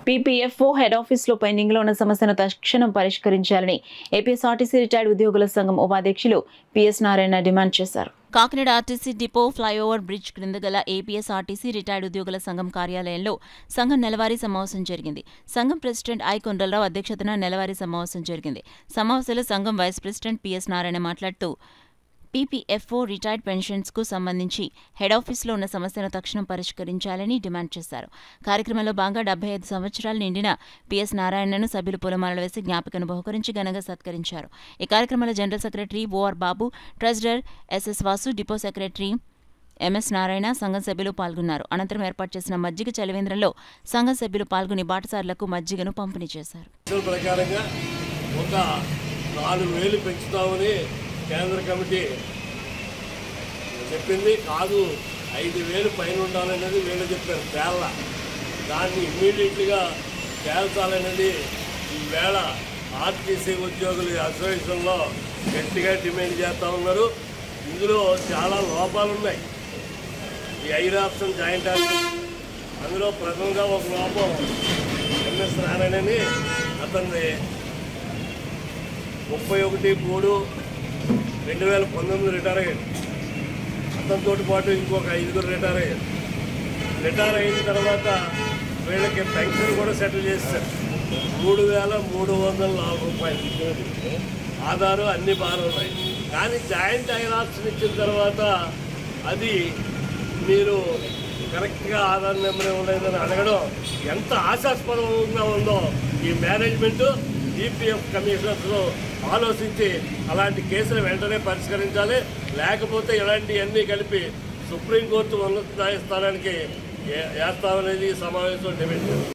పీపీఎఫ్ఓ head ఆఫీసులో పెండింగ్లో ఉన్న సమస్యను తక్షణం పరిష్కరించాలని ఏపీఎస్ఆర్టీసీ రిటైర్డ్ ఉద్యోగుల సంఘం ఉపాధ్యక్షులు పిఎస్ నారాయణ డిమాండ్ చేశారు. Kakinada RTC depot flyover bridge క్రింద గల ఏపీఎస్ఆర్టీసీ రిటైర్డ్ ఉద్యోగుల సంఘం కార్యాలయంలో సంఘం నెలవారీ సమావేశం జరిగింది. సంఘం ప్రెసిడెంట్ ఐ కొండలరావు అధ్యక్షతన నెలవారీ సమావేశం జరిగింది. సమావేశంలో సంఘం వైస్ ప్రెసిడెంట్ పిఎస్ నారాయణ మాట్లాడుతూ పీపీఎఫ్ఓ రిటైర్డ్ పెన్షన్స్కు సంబంధించి హెడ్ ఆఫీసులో ఉన్న సమస్యను తక్షణం పరిష్కరించాలని డిమాండ్ చేశారు. కార్యక్రమంలో భాగంగా 75 సంవత్సరాలు నిండిన పిఎస్ నారాయణను సభ్యులు పూలమాలలు వేసి జ్ఞాపికను బహుకరించి ఘనంగా సత్కరించారు. ఈ కార్యక్రమంలో general secretary OR Babu, treasurer SS Vasu, depot secretary MS Narayana, సంఘం సభ్యులు పాల్గొన్నారు. అనంతరం ఏర్పాటు చేసిన మజ్జిగ చలివేంద్రంలో సంఘం సభ్యులు పాల్గొని బాటసారులకు మజ్జిగను పంపిణీ చేశారు. కేంద్ర కమిటీ చెప్పింది కాదు, 5,000 పైన ఉండాలనేది వీళ్ళు చెప్పారు తేళ్ళ. దాన్ని ఇమ్మీడియట్గా తేల్చాలనేది ఈవేళ ఆర్టీసీ ఉద్యోగుల అసోసియేషన్లో గట్టిగా డిమాండ్ చేస్తూ ఉన్నారు. ఇందులో చాలా లోపాలు ఉన్నాయి. ఈ ఐరాప్షన్ జాయింట్ యాక్షన్ అందులో ప్రథమంగా ఒక లోపం ఎంఎస్ నారాయణని అతన్ని 31/3/2019 రిటైర్ అయ్యాడు. అతనితో పాటు ఇంకొక 5 రిటైర్ అయ్యారు. రిటైర్ అయిన తర్వాత వీళ్ళకి పెన్షన్ కూడా సెటిల్ చేస్తారు. 3,304 రూపాయలు ఆధారు అన్ని బాగా ఉన్నాయి. కానీ జాయింట్ ఐరాప్షన్ ఇచ్చిన తర్వాత అది మీరు కరెక్ట్గా ఆధార్ నెంబర్ ఇవ్వలేదని అడగడం ఎంత ఆశాస్పదంగా ఉందో ఈ మేనేజ్మెంటు ఈపీఎఫ్ కమిషనర్స్లో ఆలోచించి అలాంటి కేసులు వెంటనే పరిష్కరించాలి. లేకపోతే ఇలాంటివన్నీ కలిపి సుప్రీంకోర్టు ఉన్నత న్యాయస్థానానికి వేస్తామనేది సమావేశం డిమాండ్ చేస్తుంది.